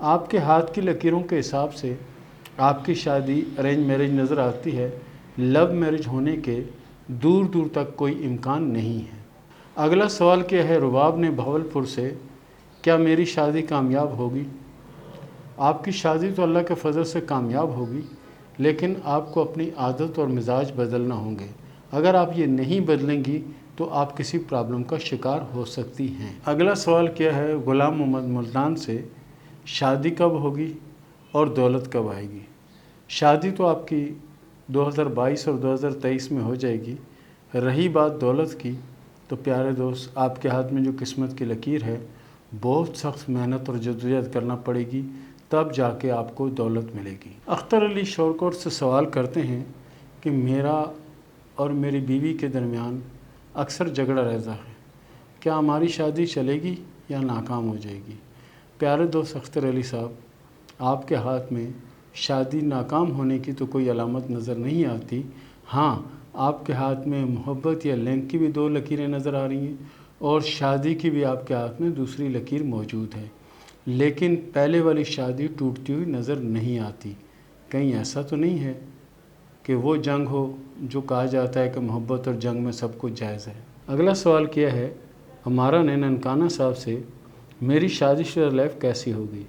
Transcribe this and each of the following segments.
آپ کے ہاتھ کی لکیروں کے حساب سے آپ کی شادی ارینج میرج نظر آتی ہے، لو میرج ہونے کے دور دور تک کوئی امکان نہیں ہے۔ اگلا سوال کیا ہے رباب نے بھاولپور سے، کیا میری شادی کامیاب ہوگی؟ آپ کی شادی تو اللہ کے فضل سے کامیاب ہوگی، لیکن آپ کو اپنی عادت اور مزاج بدلنا ہوں گے۔ اگر آپ یہ نہیں بدلیں گی تو آپ کسی پرابلم کا شکار ہو سکتی ہیں۔ اگلا سوال کیا ہے غلام محمد ملتان سے، شادی کب ہوگی اور دولت کب آئے گی؟ شادی تو آپ کی 2022 اور 2023 میں ہو جائے گی۔ رہی بات دولت کی، تو پیارے دوست آپ کے ہاتھ میں جو قسمت کی لکیر ہے، بہت سخت محنت اور جدوجہد کرنا پڑے گی، تب جا کے آپ کو دولت ملے گی۔ اختر علی شورکوٹ سے سوال کرتے ہیں کہ میرا اور میری بیوی کے درمیان اکثر جھگڑا رہتا ہے، کیا ہماری شادی چلے گی یا ناکام ہو جائے گی؟ پیارے دوست اختر علی صاحب، آپ کے ہاتھ میں شادی ناکام ہونے کی تو کوئی علامت نظر نہیں آتی۔ ہاں، آپ کے ہاتھ میں محبت یا لنک کی بھی 2 لکیریں نظر آ رہی ہیں، اور شادی کی بھی آپ کے ہاتھ میں دوسری لکیر موجود ہے، لیکن پہلے والی شادی ٹوٹتی ہوئی نظر نہیں آتی۔ کہیں ایسا تو نہیں ہے کہ وہ جنگ ہو جو کہا جاتا ہے کہ محبت اور جنگ میں سب کچھ جائز ہے؟ اگلا سوال کیا ہے ہمارا ننکانہ صاحب سے، میری شادی شدہ لائف کیسی ہوگی؟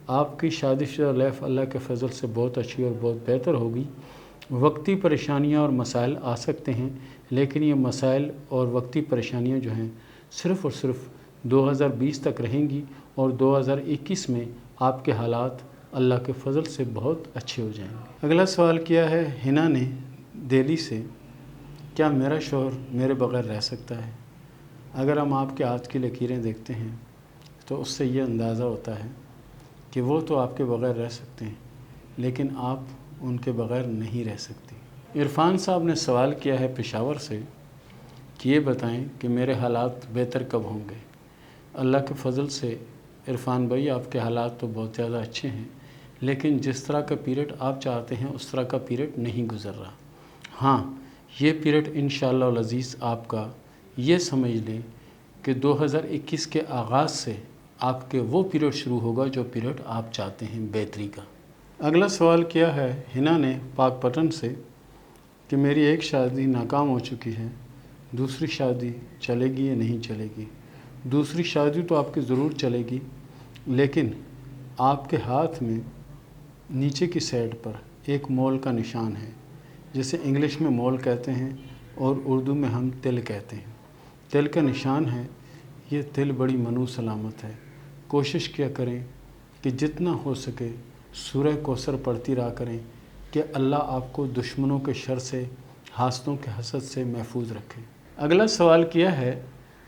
آپ کی شادی شدہ لائف اللہ کے فضل سے بہت اچھی اور بہت بہتر ہوگی۔ وقتی پریشانیاں اور مسائل آ سکتے ہیں، لیکن یہ مسائل اور وقتی پریشانیاں جو ہیں صرف اور صرف 2020 تک رہیں گی، اور 2021 میں آپ کے حالات اللہ کے فضل سے بہت اچھے ہو جائیں گے۔ اگلا سوال کیا ہے ہنا نے دہلی سے، کیا میرا شوہر میرے بغیر رہ سکتا ہے؟ اگر ہم آپ کے ہاتھ کی لکیریں دیکھتے ہیں تو اس سے یہ اندازہ ہوتا ہے کہ وہ تو آپ کے بغیر رہ سکتے ہیں، لیکن آپ ان کے بغیر نہیں رہ سکتی۔ عرفان صاحب نے سوال کیا ہے پشاور سے کہ یہ بتائیں کہ میرے حالات بہتر کب ہوں گے؟ اللہ کے فضل سے عرفان بھائی آپ کے حالات تو بہت زیادہ اچھے ہیں، لیکن جس طرح کا پیریڈ آپ چاہتے ہیں اس طرح کا پیریڈ نہیں گزر رہا۔ ہاں، یہ پیریڈ انشاءاللہ العزیز آپ کا، یہ سمجھ لیں کہ 2021 کے آغاز سے آپ کے وہ پیریڈ شروع ہوگا جو پیریڈ آپ چاہتے ہیں بہتری کا۔ اگلا سوال کیا ہے ہنا نے پاک پٹن سے کہ میری ایک شادی ناکام ہو چکی ہے، دوسری شادی چلے گی یا نہیں چلے گی؟ دوسری شادی تو آپ کی ضرور چلے گی، لیکن آپ کے ہاتھ میں نیچے کی سائڈ پر ایک مول کا نشان ہے، جسے انگلش میں مول کہتے ہیں اور اردو میں ہم تل کہتے ہیں۔ تل کا نشان ہے، یہ تل بڑی منحوس علامت ہے۔ کوشش کیا کریں کہ جتنا ہو سکے سورہ کوثر پڑھتی رہا کریں کہ اللہ آپ کو دشمنوں کے شر سے، حاسدوں کے حسد سے محفوظ رکھے۔ اگلا سوال کیا ہے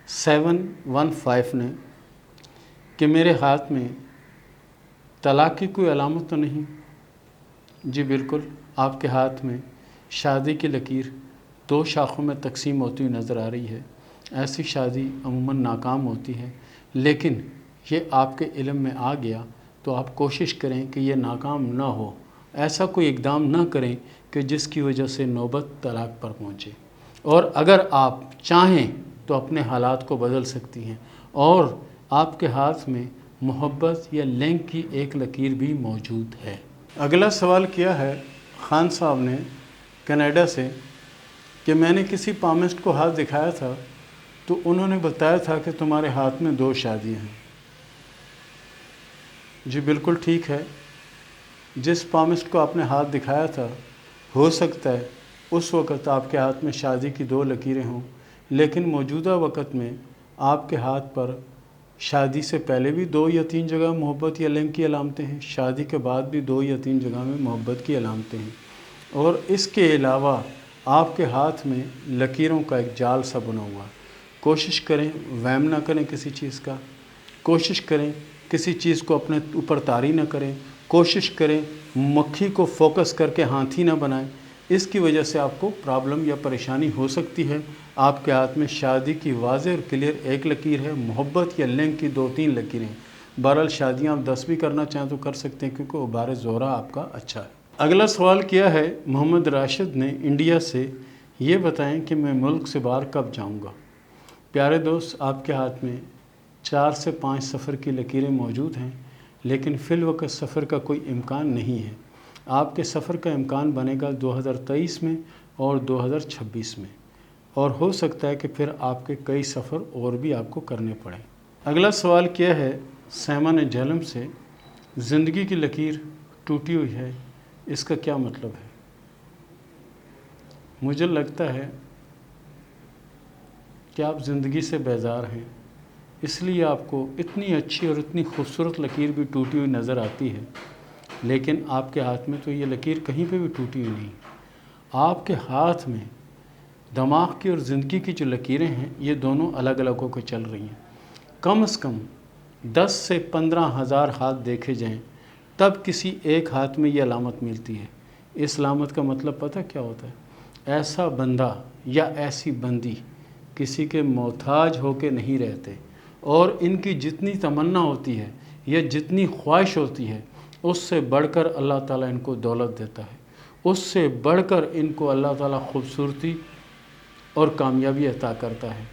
715 نے کہ میرے ہاتھ میں طلاق کی کوئی علامت تو نہیں؟ جی بالکل، آپ کے ہاتھ میں شادی کی لکیر 2 شاخوں میں تقسیم ہوتی ہوئی نظر آ رہی ہے۔ ایسی شادی عموماً ناکام ہوتی ہے، لیکن یہ آپ کے علم میں آ گیا تو آپ کوشش کریں کہ یہ ناکام نہ ہو۔ ایسا کوئی اقدام نہ کریں کہ جس کی وجہ سے نوبت طلاق پر پہنچے، اور اگر آپ چاہیں تو اپنے حالات کو بدل سکتی ہیں، اور آپ کے ہاتھ میں محبت یا لنک کی ایک لکیر بھی موجود ہے۔ اگلا سوال کیا ہے خان صاحب نے کینیڈا سے کہ میں نے کسی پامسٹ کو ہاتھ دکھایا تھا تو انہوں نے بتایا تھا کہ تمہارے ہاتھ میں 2 شادیاں ہیں۔ جی بالکل ٹھیک ہے، جس پامسٹ کو آپ نے ہاتھ دکھایا تھا ہو سکتا ہے اس وقت آپ کے ہاتھ میں شادی کی 2 لکیریں ہوں، لیکن موجودہ وقت میں آپ کے ہاتھ پر شادی سے پہلے بھی 2 یا 3 جگہ محبت یا لنک کی علامتیں ہیں، شادی کے بعد بھی 2 یا 3 جگہ میں محبت کی علامتیں ہیں، اور اس کے علاوہ آپ کے ہاتھ میں لکیروں کا ایک جال سا بنا ہوا۔ کوشش کریں وہم نہ کریں کسی چیز کا، کوشش کریں کسی چیز کو اپنے اوپر طاری نہ کریں، کوشش کریں مکھی کو فوکس کر کے ہاتھی نہ بنائیں، اس کی وجہ سے آپ کو پرابلم یا پریشانی ہو سکتی ہے۔ آپ کے ہاتھ میں شادی کی واضح اور کلیئر ایک لکیر ہے، محبت یا لنک کی 2-3 لکیریں۔ بہرحال شادیاں آپ 10 بھی کرنا چاہیں تو کر سکتے ہیں، کیونکہ عبار زہرہ آپ کا اچھا ہے۔ اگلا سوال کیا ہے محمد راشد نے انڈیا سے، یہ بتائیں کہ میں ملک سے باہر کب جاؤں گا؟ پیارے دوست، آپ کے ہاتھ میں 4 سے 5 سفر کی لکیریں موجود ہیں، لیکن فی الوقت سفر کا کوئی امکان نہیں ہے۔ آپ کے سفر کا امکان بنے گا 2023 میں اور 2026 میں، اور ہو سکتا ہے کہ پھر آپ کے کئی سفر اور بھی آپ کو کرنے پڑیں۔ اگلا سوال کیا ہے سیما نے جہلم سے، زندگی کی لکیر ٹوٹی ہوئی ہے، اس کا کیا مطلب ہے؟ مجھے لگتا ہے کہ آپ زندگی سے بیزار ہیں، اس لیے آپ کو اتنی اچھی اور اتنی خوبصورت لکیر بھی ٹوٹی ہوئی نظر آتی ہے، لیکن آپ کے ہاتھ میں تو یہ لکیر کہیں پہ بھی ٹوٹی ہوئی نہیں۔ آپ کے ہاتھ میں دماغ کی اور زندگی کی جو لکیریں ہیں یہ دونوں الگ الگ ہو کے چل رہی ہیں۔ کم از کم 10 سے 15 ہزار ہاتھ دیکھے جائیں تب کسی ایک ہاتھ میں یہ علامت ملتی ہے۔ اس علامت کا مطلب پتہ کیا ہوتا ہے؟ ایسا بندہ یا ایسی بندی کسی کے محتاج ہو کے نہیں رہتے، اور ان کی جتنی تمنا ہوتی ہے یا جتنی خواہش ہوتی ہے اس سے بڑھ کر اللہ تعالیٰ ان کو دولت دیتا ہے، اس سے بڑھ کر ان کو اللہ تعالیٰ خوبصورتی اور کامیابی عطا کرتا ہے۔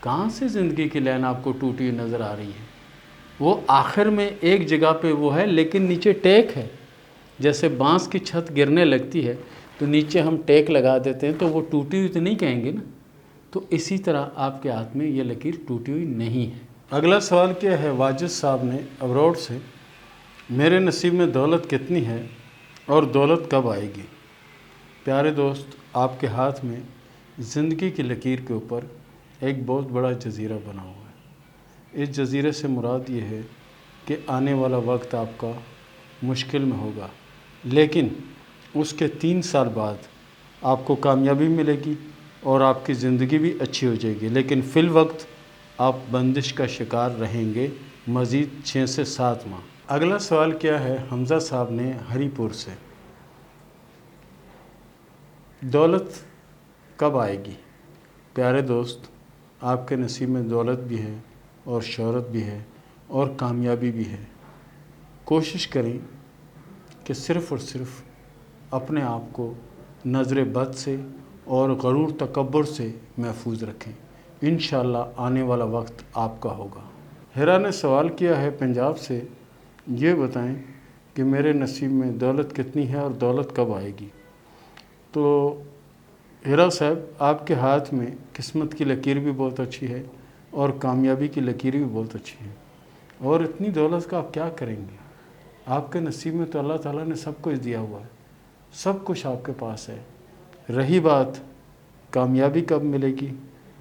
کہاں سے زندگی کی لائن آپ کو ٹوٹی ہوئی نظر آ رہی ہے؟ وہ آخر میں ایک جگہ پہ وہ ہے لیکن نیچے ٹیک ہے۔ جیسے بانس کی چھت گرنے لگتی ہے تو نیچے ہم ٹیک لگا دیتے ہیں تو وہ ٹوٹی ہوئی تو نہیں کہیں گے نا، تو اسی طرح آپ کے ہاتھ میں یہ لکیر ٹوٹی ہوئی نہیں ہے۔ اگلا سوال کیا ہے واجد صاحب نے ابروڈ سے، میرے نصیب میں دولت کتنی ہے اور دولت کب آئے گی؟ پیارے دوست، آپ کے ہاتھ میں زندگی کی لکیر کے اوپر ایک بہت بڑا جزیرہ بنا ہوا ہے۔ اس جزیرے سے مراد یہ ہے کہ آنے والا وقت آپ کا مشکل میں ہوگا، لیکن اس کے 3 سال بعد آپ کو کامیابی ملے گی اور آپ کی زندگی بھی اچھی ہو جائے گی، لیکن فی الوقت آپ بندش کا شکار رہیں گے مزید 6 سے 7 ماہ۔ اگلا سوال کیا ہے حمزہ صاحب نے ہری پور سے، دولت کب آئے گی؟ پیارے دوست، آپ کے نصیب میں دولت بھی ہے اور شہرت بھی ہے اور کامیابی بھی ہے۔ کوشش کریں کہ صرف اور صرف اپنے آپ کو نظر بد سے اور غرور تکبر سے محفوظ رکھیں، انشاءاللہ آنے والا وقت آپ کا ہوگا۔ ہیرا نے سوال کیا ہے پنجاب سے، یہ بتائیں کہ میرے نصیب میں دولت کتنی ہے اور دولت کب آئے گی؟ تو ہیرا صاحب، آپ کے ہاتھ میں قسمت کی لکیر بھی بہت اچھی ہے اور کامیابی کی لکیر بھی بہت اچھی ہے، اور اتنی دولت کا آپ کیا کریں گے؟ آپ کے نصیب میں تو اللہ تعالیٰ نے سب کچھ دیا ہوا ہے، سب کچھ آپ کے پاس ہے۔ رہی بات کامیابی کب ملے گی،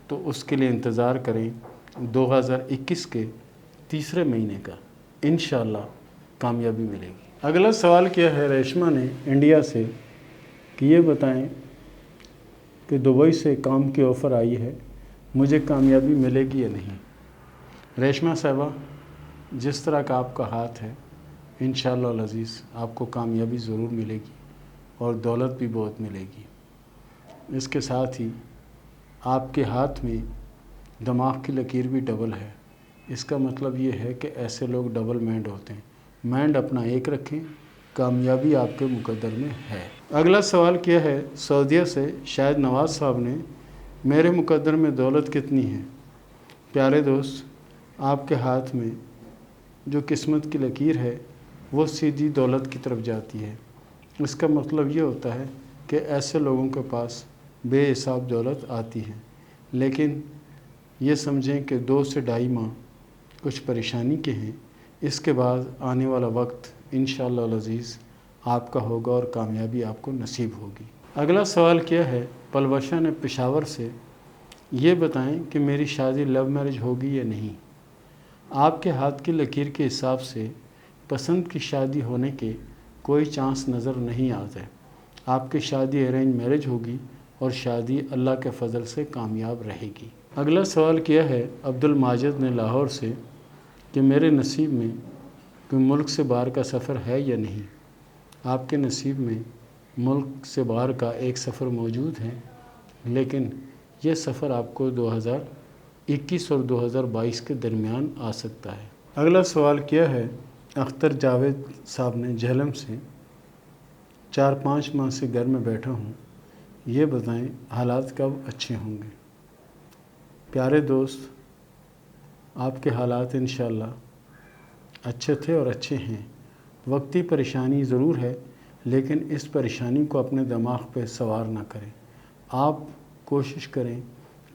تو اس کے لیے انتظار کریں 2021 کے تیسرے مہینے کا، انشاءاللہ کامیابی ملے گی۔ اگلا سوال کیا ہے ریشمہ نے انڈیا سے، کہ یہ بتائیں کہ دبئی سے کام کی آفر آئی ہے، مجھے کامیابی ملے گی یا نہیں؟ ریشمہ صاحبہ، جس طرح کا آپ کا ہاتھ ہے انشاءاللہ العزیز آپ کو کامیابی ضرور ملے گی اور دولت بھی بہت ملے گی۔ اس کے ساتھ ہی آپ کے ہاتھ میں دماغ کی لکیر بھی ڈبل ہے، اس کا مطلب یہ ہے کہ ایسے لوگ ڈبل مائنڈ ہوتے ہیں، مائنڈ اپنا ایک رکھیں، کامیابی آپ کے مقدر میں ہے۔ اگلا سوال کیا ہے سعودیہ سے شاید نواز صاحب نے، میرے مقدر میں دولت کتنی ہے؟ پیارے دوست، آپ کے ہاتھ میں جو قسمت کی لکیر ہے وہ سیدھی دولت کی طرف جاتی ہے۔ اس کا مطلب یہ ہوتا ہے کہ ایسے لوگوں کے پاس بے حساب دولت آتی ہے، لیکن یہ سمجھیں کہ 2 سے 2.5 ماہ کچھ پریشانی کے ہیں، اس کے بعد آنے والا وقت انشاءاللہ العزیز آپ کا ہوگا اور کامیابی آپ کو نصیب ہوگی۔ اگلا سوال کیا ہے پلوشا نے پشاور سے، یہ بتائیں کہ میری شادی لو میرج ہوگی یا نہیں؟ آپ کے ہاتھ کی لکیر کے حساب سے پسند کی شادی ہونے کے کوئی چانس نظر نہیں آتے۔ آپ کی شادی ارینج میرج ہوگی اور شادی اللہ کے فضل سے کامیاب رہے گی۔ اگلا سوال کیا ہے عبد الماجد نے لاہور سے، کہ میرے نصیب میں کوئی ملک سے باہر کا سفر ہے یا نہیں؟ آپ کے نصیب میں ملک سے باہر کا ایک سفر موجود ہے، لیکن یہ سفر آپ کو 2021 اور 2022 کے درمیان آ سکتا ہے۔ اگلا سوال کیا ہے اختر جاوید صاحب نے جہلم سے، 4-5 ماہ سے گھر میں بیٹھا ہوں، یہ بتائیں حالات کب اچھے ہوں گے؟ پیارے دوست، آپ کے حالات انشاءاللہ اچھے تھے اور اچھے ہیں۔ وقتی پریشانی ضرور ہے، لیکن اس پریشانی کو اپنے دماغ پہ سوار نہ کریں۔ آپ کوشش کریں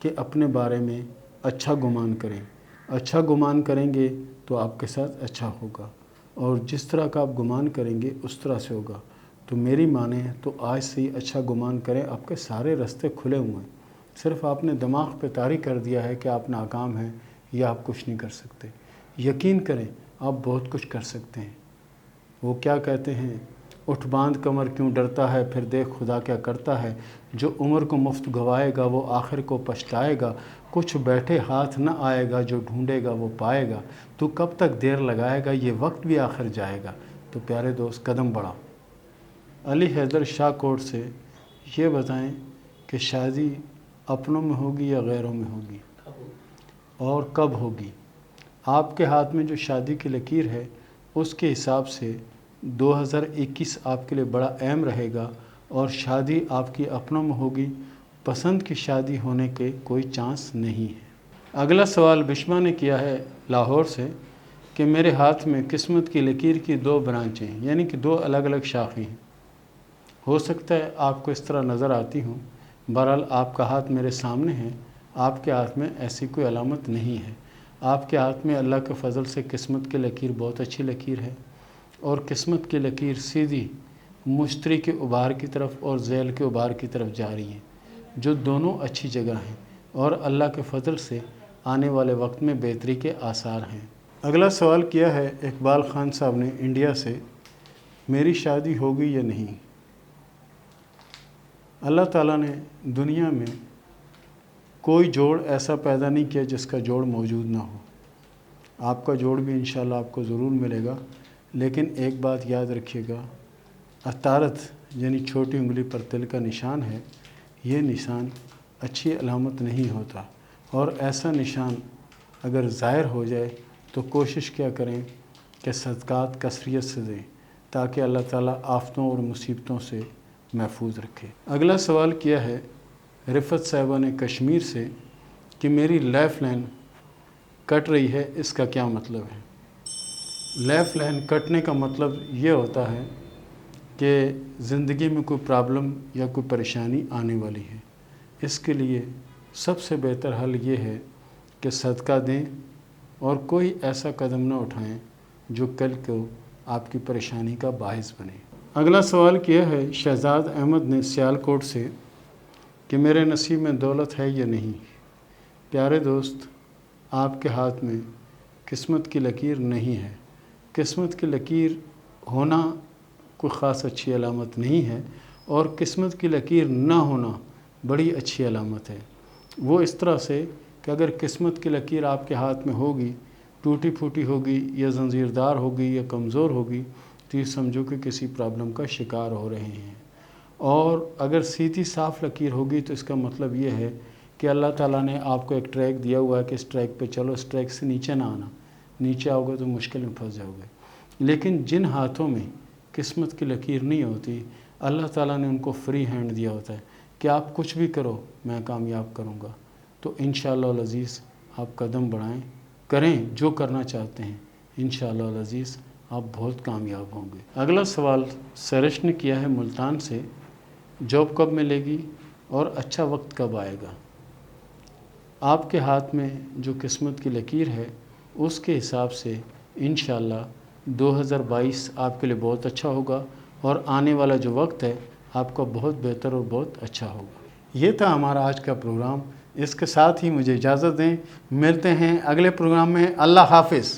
کہ اپنے بارے میں اچھا گمان کریں۔ اچھا گمان کریں گے تو آپ کے ساتھ اچھا ہوگا، اور جس طرح کا آپ گمان کریں گے اس طرح سے ہوگا۔ تو میری مانیں تو آج سے ہی اچھا گمان کریں، آپ کے سارے راستے کھلے ہوئے ہیں۔ صرف آپ نے دماغ پہ طاری کر دیا ہے کہ آپ ناکام ہیں یا آپ کچھ نہیں کر سکتے۔ یقین کریں آپ بہت کچھ کر سکتے ہیں۔ وہ کیا کہتے ہیں، اٹھ باندھ کمر کیوں ڈرتا ہے، پھر دیکھ خدا کیا کرتا ہے۔ جو عمر کو مفت گوائے گا وہ آخر کو پچھتائے گا، کچھ بیٹھے ہاتھ نہ آئے گا، جو ڈھونڈے گا وہ پائے گا۔ تو کب تک دیر لگائے گا، یہ وقت بھی آخر جائے گا۔ تو پیارے دوست قدم بڑھاؤ۔ علی حیدر شاہ کوٹ سے یہ بتائیں کہ شادی اپنوں میں ہوگی یا غیروں میں ہوگی، اور کب ہوگی؟ آپ کے ہاتھ میں جو شادی کی لکیر ہے اس کے حساب سے 2021 آپ کے لیے بڑا اہم رہے گا، اور شادی آپ کی اپنوں میں ہوگی۔ پسند کی شادی ہونے کے کوئی چانس نہیں ہے۔ اگلا سوال بشما نے کیا ہے لاہور سے کہ میرے ہاتھ میں قسمت کی لکیر کی 2 برانچیں ہیں، یعنی کہ 2 الگ الگ شاخیں ہیں۔ ہو سکتا ہے آپ کو اس طرح نظر آتی ہوں، بہرحال آپ کا ہاتھ میرے سامنے ہے، آپ کے ہاتھ میں ایسی کوئی علامت نہیں ہے۔ آپ کے ہاتھ میں اللہ کے فضل سے قسمت کی لکیر بہت اچھی لکیر ہے، اور قسمت کی لکیر سیدھی مشتری کے ابھار کی طرف اور ذیل کے ابھار کی طرف جا رہی ہیں، جو دونوں اچھی جگہ ہیں، اور اللہ کے فضل سے آنے والے وقت میں بہتری کے آثار ہیں۔ اگلا سوال کیا ہے اقبال خان صاحب نے انڈیا سے، میری شادی ہوگی یا نہیں؟ اللہ تعالیٰ نے دنیا میں کوئی جوڑ ایسا پیدا نہیں کیا جس کا جوڑ موجود نہ ہو۔ آپ کا جوڑ بھی انشاءاللہ آپ کو ضرور ملے گا، لیکن ایک بات یاد رکھیے گا، عطارد یعنی چھوٹی انگلی پر تل کا نشان ہے، یہ نشان اچھی علامت نہیں ہوتا، اور ایسا نشان اگر ظاہر ہو جائے تو کوشش کیا کریں کہ صدقات کثرت سے دیں، تاکہ اللہ تعالیٰ آفتوں اور مصیبتوں سے محفوظ رکھے۔ اگلا سوال کیا ہے رفت صاحبہ نے کشمیر سے کہ میری لائف لائن کٹ رہی ہے، اس کا کیا مطلب ہے؟ لائف لائن کٹنے کا مطلب یہ ہوتا ہے کہ زندگی میں کوئی پرابلم یا کوئی پریشانی آنے والی ہے۔ اس کے لیے سب سے بہتر حل یہ ہے کہ صدقہ دیں اور کوئی ایسا قدم نہ اٹھائیں جو کل کو آپ کی پریشانی کا باعث بنے۔ اگلا سوال کیا ہے شہزاد احمد نے سیال کوٹ سے کہ میرے نصیب میں دولت ہے یا نہیں؟ پیارے دوست، آپ کے ہاتھ میں قسمت کی لکیر نہیں ہے۔ قسمت کی لکیر ہونا کوئی خاص اچھی علامت نہیں ہے، اور قسمت کی لکیر نہ ہونا بڑی اچھی علامت ہے۔ وہ اس طرح سے کہ اگر قسمت کی لکیر آپ کے ہاتھ میں ہوگی، ٹوٹی پھوٹی ہوگی یا زنجیردار ہوگی یا کمزور ہوگی، تو یہ سمجھو کہ کسی پرابلم کا شکار ہو رہے ہیں۔ اور اگر سیدھی صاف لکیر ہوگی تو اس کا مطلب یہ ہے کہ اللہ تعالیٰ نے آپ کو ایک ٹریک دیا ہوا ہے کہ اس ٹریک پہ چلو، اس ٹریک سے نیچے نہ آنا، نیچے آؤ گے تو مشکل میں پھنس جاؤ گے۔ لیکن جن ہاتھوں میں قسمت کی لکیر نہیں ہوتی، اللہ تعالیٰ نے ان کو فری ہینڈ دیا ہوتا ہے کہ آپ کچھ بھی کرو میں کامیاب کروں گا۔ تو انشاءاللہ العزیز آپ قدم بڑھائیں، کریں جو کرنا چاہتے ہیں، انشاءاللہ العزیز آپ بہت کامیاب ہوں گے۔ اگلا سوال سرش نے کیا ہے ملتان سے، جاب کب ملے گی اور اچھا وقت کب آئے گا؟ آپ کے ہاتھ میں جو قسمت کی لکیر ہے اس کے حساب سے انشاءاللہ 2022 آپ کے لیے بہت اچھا ہوگا، اور آنے والا جو وقت ہے آپ کا بہت بہتر اور بہت اچھا ہوگا۔ یہ تھا ہمارا آج کا پروگرام، اس کے ساتھ ہی مجھے اجازت دیں، ملتے ہیں اگلے پروگرام میں۔ اللہ حافظ۔